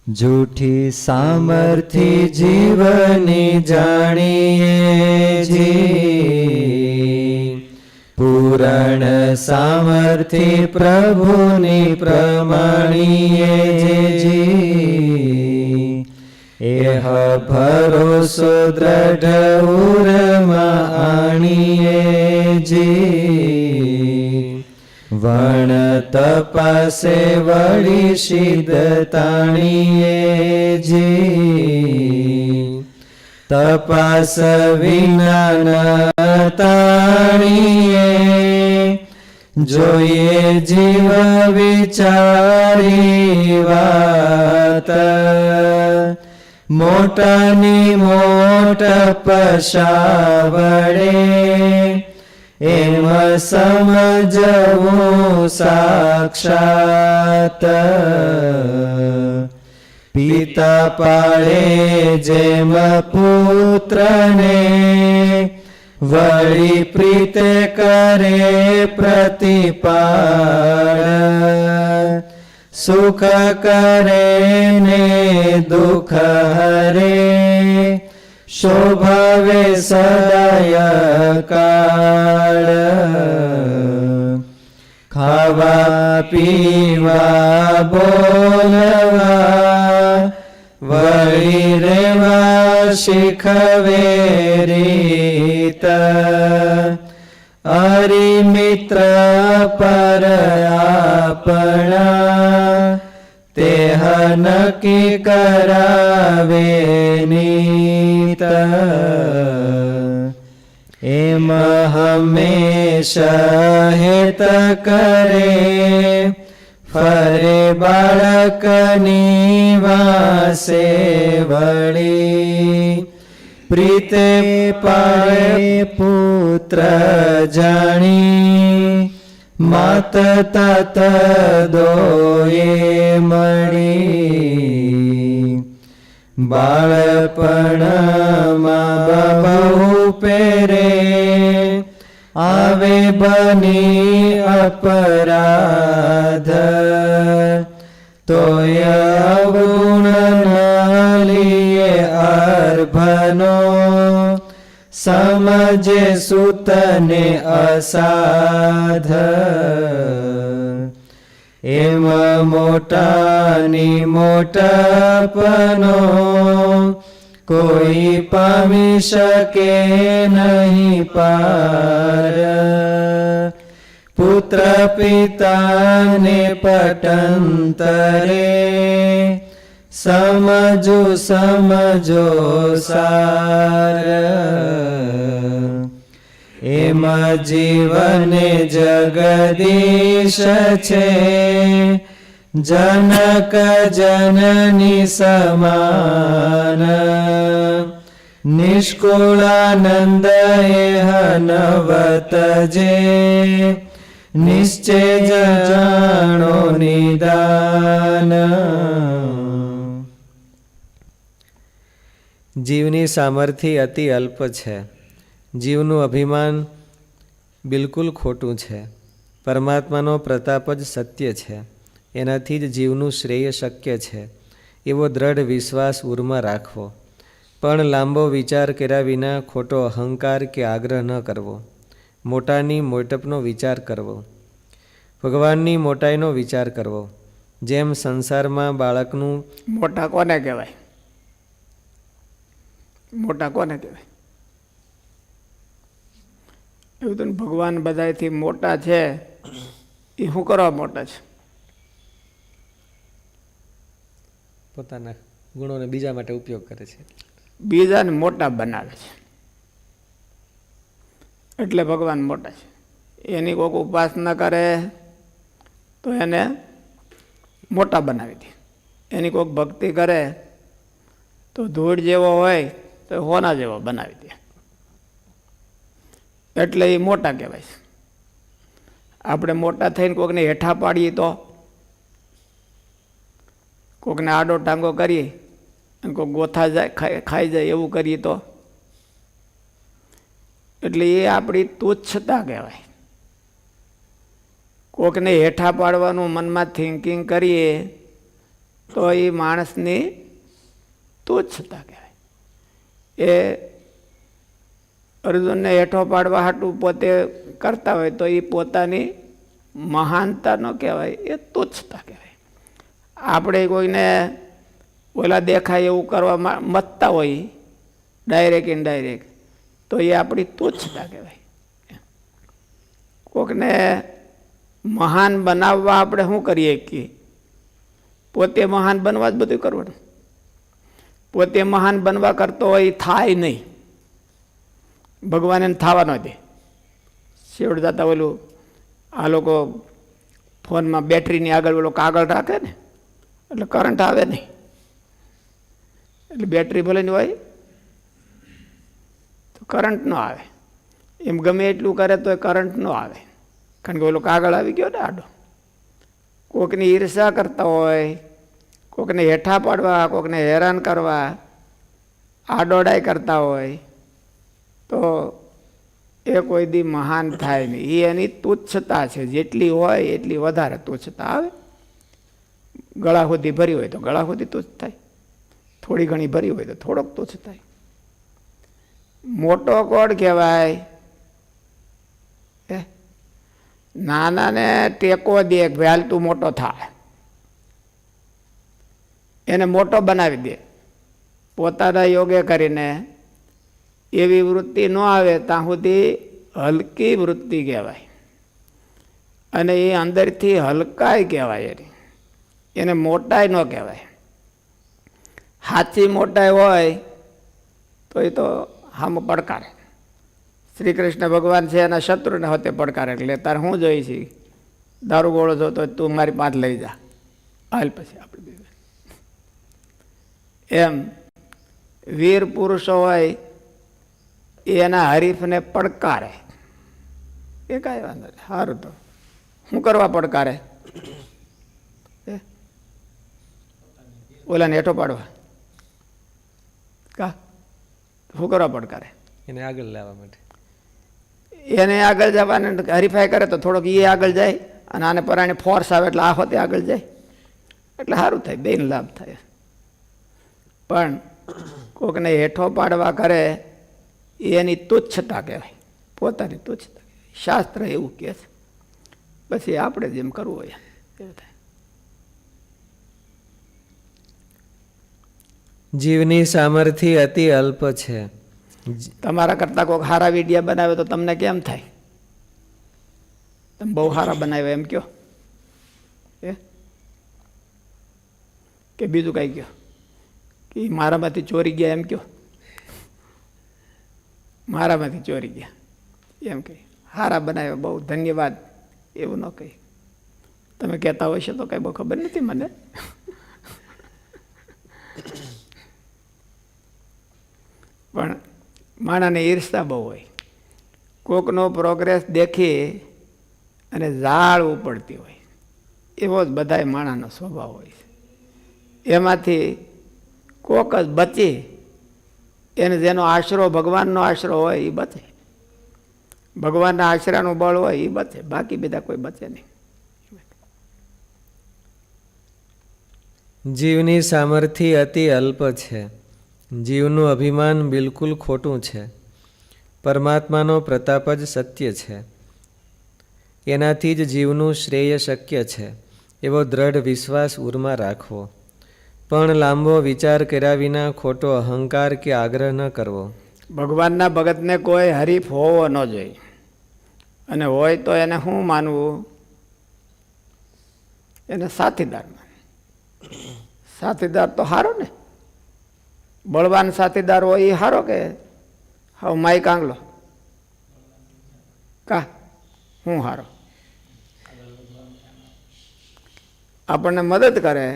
જૂઠી સામર્થ્ય જીવની જાણીએ જી, પૂરણ સામર્થ્ય પ્રભુની પ્રમાણીએ જી, એહ ભરોસો દ્રઢ ઉરમાં આણીએ જી, વણ તપાસે વળી સિદ્ધ તાણીએ જી, તપાસ વિના ન તાણીએ, જોઈએ જીવ વિચારી વાત, મોટાની મોટ પશાવડે, એમ સમજવું સાક્ષાત, પિતા પાળે જેમ પુત્રને, વળી પ્રીતે કરે પ્રતિપાળ, સુખ કરે ને દુઃખ હરે, શોભાવે સદાય કાળ, ખાવા પીવા બોલવા, વળી રેવા શીખવે રીત, હરિ મિત્ર પર આપણા, તેહ નક્કી કરાવે નીત, એમ હંમેશા હેત કરે, ફરે બાળકની વાસે વળી, પ્રીતે પાળે પુત્ર જાણી, માત તાત દોયે મળી, બાળપણમાં બહુ પેરે, આવે બની અપરાધ, તોય અવગુણ ન લીએ અર્ભનો, સમજે સુતને અસાધ, એમ મોટાની મોટાપનો, કોઈ પામી શકે નહીં પાર, પુત્ર પિતાને પટંતરે, સમજો સમજો સાર, એમ જીવને જગદીશ છે, જનક જનની સમાન, નિષ્કુળાનંદ એહ નવત જે, નિશ્ચય જાણો નિદાન. જીવની સામર્થ્ય અતિ અલ્પ છે. જીવનું અભિમાન બિલકુલ ખોટું છે. પરમાત્માનો પ્રતાપ જ સત્ય છે. એનાથી જ જીવનું શ્રેય શક્ય છે. એવો દ્રઢ વિશ્વાસ ઉરમાં રાખવો. પણ લાંબો વિચાર કર્યા વિના ખોટો અહંકાર કે આગ્રહ ન કરવો. મોટાની મોટપનો વિચાર કરવો. ભગવાનની મોટાઈનો વિચાર કરવો. જેમ સંસારમાં બાળકનું મોટા કોને કહેવાય? મોટા કોને કહેવાય? એવું તો ભગવાન બધાથી મોટા છે. એ શું કરવા મોટા છે? પોતાના ગુણોને બીજા માટે ઉપયોગ કરે છે. બીજાને મોટા બનાવે છે એટલે ભગવાન મોટા છે. એની કોઈક ઉપાસના કરે તો એને મોટા બનાવી દે. એની કોઈક ભક્તિ કરે તો ધૂળ જેવો હોય તો હોના જેવો બનાવી દે. એટલે એ મોટા કહેવાય છે. આપણે મોટા થઈને કોઈકને હેઠા પાડીએ તો, કોઈકને આડો ટાંગો કરીએ અને કોઈ ગોથા જાય ખાઈ જાય એવું કરીએ તો, એટલે એ આપણી તુચ્છતા કહેવાય. કોઈકને હેઠા પાડવાનું મનમાં થિંકિંગ કરીએ તો એ માણસની તુચ્છતા કહેવાય. એ અર્જુનને હેઠો પાડવા હાટું પોતે કરતા હોય તો એ પોતાની મહાનતા ન કહેવાય, એ તુચ્છતા કહેવાય. આપણે કોઈને ઓલા દેખાય એવું કરવા મથતા હોય ડાયરેક્ટ ઇનડાયરેક્ટ, તો એ આપણી તુચ્છતા કહેવાય. કોકને મહાન બનાવવા આપણે શું કરીએ કે પોતે મહાન બનવા જ બધું કરવાનું. પોતે મહાન બનવા કરતો હોય એ થાય નહીં, ભગવાન એને થવા ન દે. શેવડ જતા ઓલું આ લોકો ફોનમાં બેટરીની આગળ ઓલો કાગળ રાખે ને એટલે કરંટ આવે નહીં. એટલે બેટરી ભલે નહીં હોય તો કરંટ ન આવે. એમ ગમે એટલું કરે તો એ કરંટ ન આવે, કારણ કે ઓલો કાગળ આવી ગયો ને આડો. કોકની ઈર્ષા કરતા હોય, કોકને હેઠા પાડવા, કોકને હેરાન કરવા, આડોડાઈ કરતા હોય તો એ કોઈ દી મહાન થાય નહીં. એ એની તુચ્છતા છે. જેટલી હોય એટલી વધારે તુચ્છતા આવે. ગળા સુધી ભરી હોય તો ગળા સુધી તુચ્છ થાય, થોડી ઘણી ભરી હોય તો થોડોક તુચ્છ થાય. મોટો કોણ કહેવાય? નાનાને ટેકો દે, હાલ તું મોટો થાય, એને મોટો બનાવી દે. પોતાના યોગે કરીને એવી વૃત્તિ ન આવે ત્યાં સુધી હલકી વૃત્તિ કહેવાય. અને એ અંદરથી હલકાઈ કહેવાય. એને મોટાઈ ન કહેવાય. સાચી મોટાઈ હોય તો એ તો હામ પડકારે. શ્રી કૃષ્ણ ભગવાન છે એના શત્રુને હોતે પડકારે, એટલે તારે હું જોઈ છે દારૂ ગોળો છો તો તું મારી પાસે લઈ જા, હાલ પછી આપણે એમ. વીર પુરુષો હોય એના હરીફને પડકારે, એ કાંઈ વાંધો નહીં. સારું, તો શું કરવા પડકારે? ઓલાને હેઠો પાડવા કા શું કરવા પડકારે? એને આગળ લાવવા માટે. એને આગળ જવાને હરીફાઈ કરે તો થોડોક એ આગળ જાય, અને આને પરાણે ફોર્સ આવે એટલે આ હોતે આગળ જાય, એટલે સારું થાય, બેન લાભ થાય. પણ કોકને હેઠો પાડવા કરે એની તુચ્છતા કહેવાય, પોતાની તુચ્છતા. શાસ્ત્ર એવું કહે છે. પછી આપણે જેમ કરવું હોય એવું થાય. જીવની સામર્થ્ય અતિ અલ્પ છે. તમારા કરતાં કોઈક સારા વિડીયા બનાવે તો તમને કેમ થાય? તમે બહુ સારા બનાવ્યા એમ કહો કે બીજું કાંઈ કહો કે મારામાંથી ચોરી ગયા એમ કહો? મારામાંથી ચોરી ગયા એમ કહી. સારા બનાવ્યા, બહુ ધન્યવાદ એવું ન કહી. તમે કહેતા હોય છે તો કાંઈ બહુ ખબર નથી મને. પણ માણાને ઈર્ષા બહુ હોય. કોકનો પ્રોગ્રેસ દેખી અને ઝાડ ઉપડતી હોય, એવો જ બધાય માણાનો સ્વભાવ હોય છે. એમાંથી કોક જ બચી, એને જેનો આશરો ભગવાનનો આશરો હોય એ બચે, ભગવાનના આશરાનું બળ હોય એ બચે, બાકી બધા કોઈ બચે નહીં. જીવની સામર્થ્ય અતિ અલ્પ છે. જીવનું અભિમાન બિલકુલ ખોટું છે. પરમાત્માનો પ્રતાપ જ સત્ય છે. એનાથી જ જીવનું શ્રેય શક્ય છે, એવો દ્રઢ વિશ્વાસ ઉરમાં રાખવો. પણ લાંબો વિચાર કર્યા વિના ખોટો અહંકાર કે આગ્રહ ન કરવો. ભગવાનના ભગતને કોઈ હરીફ હોવો ન જોઈએ, અને હોય તો એને શું માનવું? એને સાથીદાર માનવું. સાથીદાર તો સારો ને, બળવાન સાથીદાર હોય એ સારો કે હવે માઇક આંગલો કા હું સારો? આપણને મદદ કરે,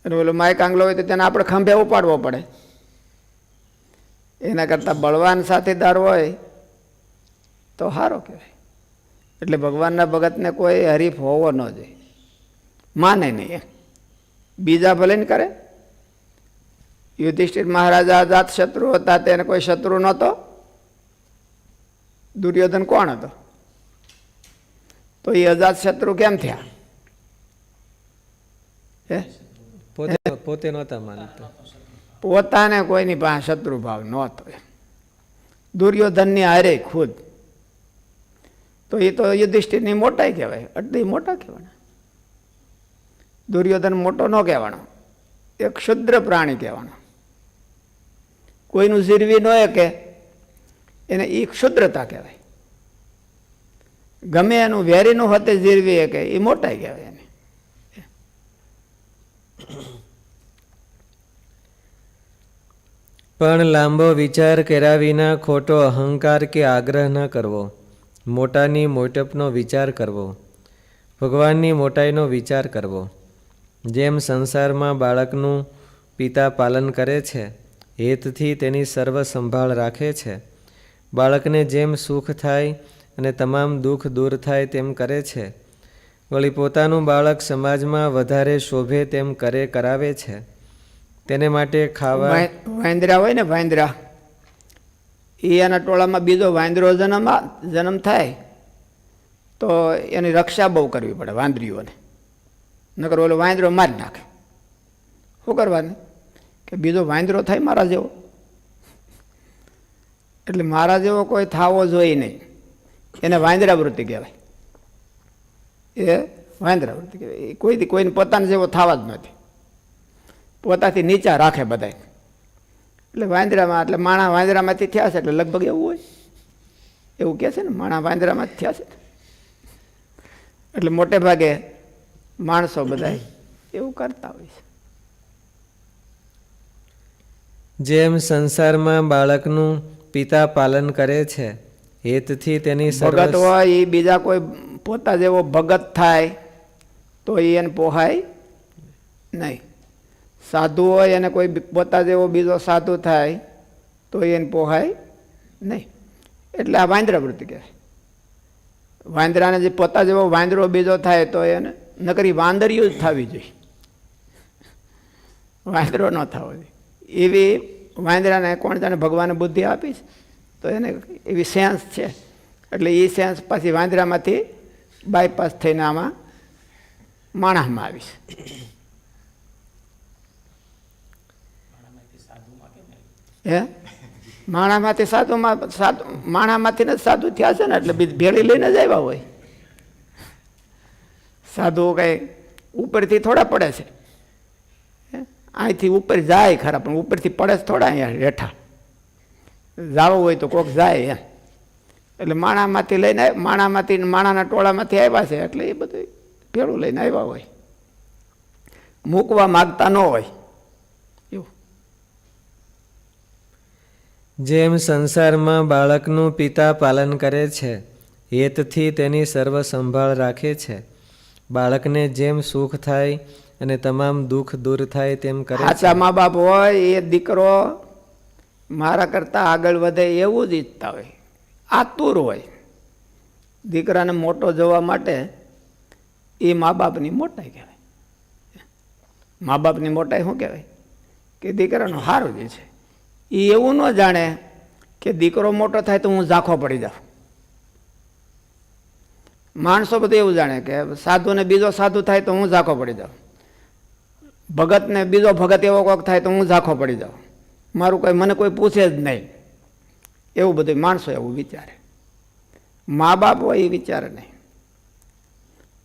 અને પેલો માઇક આંગલો હોય તો તેને આપણે ખંભે ઉપાડવો પડે. એના કરતાં બળવાન સાથીદાર હોય તો સારો કહેવાય. એટલે ભગવાનના ભગતને કોઈ હરીફ હોવો ન જોઈએ, માને નહીં એમ. બીજા ભલે ને કરે. યુધિષ્ઠિર મહારાજા અજાત શત્રુ હતા, તેને કોઈ શત્રુ નહોતો. દુર્યોધન કોણ હતો? તો એ અજાત શત્રુ કેમ થયા? પોતે નહોતા માનતા. પોતાને કોઈની પાસે શત્રુ ભાવ નહોતો. દુર્યોધનની હારે ખુદ તો એ તો યુધિષ્ઠિરની મોટાઈ કહેવાય, અટલી મોટા કહેવાના. દુર્યોધન મોટો ન કહેવાનો, એક ક્ષુદ્ર પ્રાણી કહેવાનો. કોઈનું જીરવી ન કે એને એ ક્ષુદ્રતા કહેવાય. ગમે એનું વેરીનું હોતે જીરવી કે એ મોટાઈ કહેવાય એને. પણ લાંબો વિચાર કર્યા વિના ખોટો અહંકાર કે આગ્રહ ન કરવો, મોટાની મોટપનો વિચાર કરવો, ભગવાનની મોટાઈનો વિચાર કરવો. જેમ સંસારમાં બાળકનું પિતા પાલન કરે છે, હેતથી તેની સર્વ સંભાળ રાખે છે, બાળકને જેમ સુખ થાય અને તમામ દુઃખ દૂર થાય તેમ કરે છે, વળી પોતાનું બાળક સમાજમાં વધારે શોભે તેમ કરાવે છે. તેને માટે ખાવા વાંદરા હોય ને, વાંદરા એ એના ટોળામાં બીજો વાંદરો જન્મ થાય તો એની રક્ષા બહુ કરવી પડે વાંદરીઓને, નકર ઓલો વાંદરો મારી નાખે. શું કરવાનું કે બીજો વાંદરો થાય મારા જેવો, એટલે મારા જેવો કોઈ થાવો જોઈએ નહીં. એને વાંદરા વૃત્તિ કહેવાય. એ વાંદરા વૃત્તિ કહેવાય. કોઈને પોતાને જેવો થવા જ નથી, પોતાથી નીચા રાખે બધા. એટલે વાંદરામાં એટલે માણા વાંદરામાંથી થયા છે, એટલે લગભગ એવું હોય, એવું કહે છે ને, માણા વાંદરામાં જ થયા છે. એટલે મોટે ભાગે માણસો બધા એવું કરતા હોય છે. જેમ સંસારમાં બાળકનું પિતા પાલન કરે છે, હેતથી તેની ભગત હોય એ બીજા કોઈ પોતા જેવો ભગત થાય તો એને પોહાય નહીં. સાધુ હોય અને કોઈ પોતા જેવો બીજો સાધુ થાય તો એને પોહાય નહીં. એટલે આ વાંદરા વૃત્તિ કહેવાય. વાંદરાને જે પોતા જેવો વાંદરો બીજો થાય તો એને નકરી વાંદરીઓ જ થવી જોઈએ, વાંદરો ન થવો જોઈએ. એવી વાંદરાને કોણ જાણે ભગવાને બુદ્ધિ આપી છે, તો એને એવી સેન્સ છે. એટલે એ સેન્સ પાછી વાંદરામાંથી બાયપાસ થઈને આમાં માણસમાં આવી છે. હે માણામાંથી સાધુમાં માણામાંથી ને સાધુ થયા છે ને, એટલે ભેળી લઈને જ આવ્યા હોય. સાધુ કઈ ઉપરથી થોડા પડે છે, અહીંથી ઉપર જાય ખરા, પણ ઉપરથી પડે છે થોડા અહીંયા હેઠા. જવું હોય તો કોક જાય એમ. એટલે માણામાંથી લઈને માણાના ટોળામાંથી આવ્યા છે, એટલે એ બધું ભેળું લઈને આવ્યા હોય, મૂકવા માગતા ન હોય. જેમ સંસારમાં બાળકનું પિતા પાલન કરે છે, હેતથી તેની સર્વ સંભાળ રાખે છે, બાળકને જેમ સુખ થાય અને તમામ દુઃખ દૂર થાય તેમ કરે છે. સાચા મા બાપ હોય એ દીકરો મારા કરતાં આગળ વધે એવું જ ઈચ્છતા હોય, આતુર હોય. દીકરાને મોટો જોવા માટે એ મા બાપની મોટાઈ કહેવાય. મા બાપની મોટાઈ શું કહેવાય કે દીકરાનું સારું જે છે. એ એવું ન જાણે કે દીકરો મોટો થાય તો હું ઝાંખો પડી જાઉં. માણસો બધું એવું જાણે કે સાધુને બીજો સાધુ થાય તો હું ઝાંખો પડી જાઉં, ભગતને બીજો ભગત એવો કોઈક થાય તો હું ઝાંખો પડી જાઉં, મારું કોઈ મને કોઈ પૂછે જ નહીં. એવું બધું માણસો એવું વિચારે. મા બાપ હોય એ વિચારે નહીં.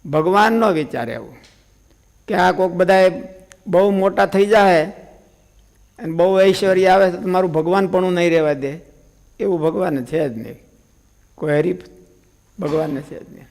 ભગવાન ન વિચારે એવું કે આ કોઈક બધા બહુ મોટા થઈ જાય અને બહુ ઐશ્વર્ય આવે તો મારું ભગવાન પણ નહીં રહેવા દે. એવું ભગવાન છે જ નહીં, કોઈ હરીફ ભગવાનને છે જ નહીં.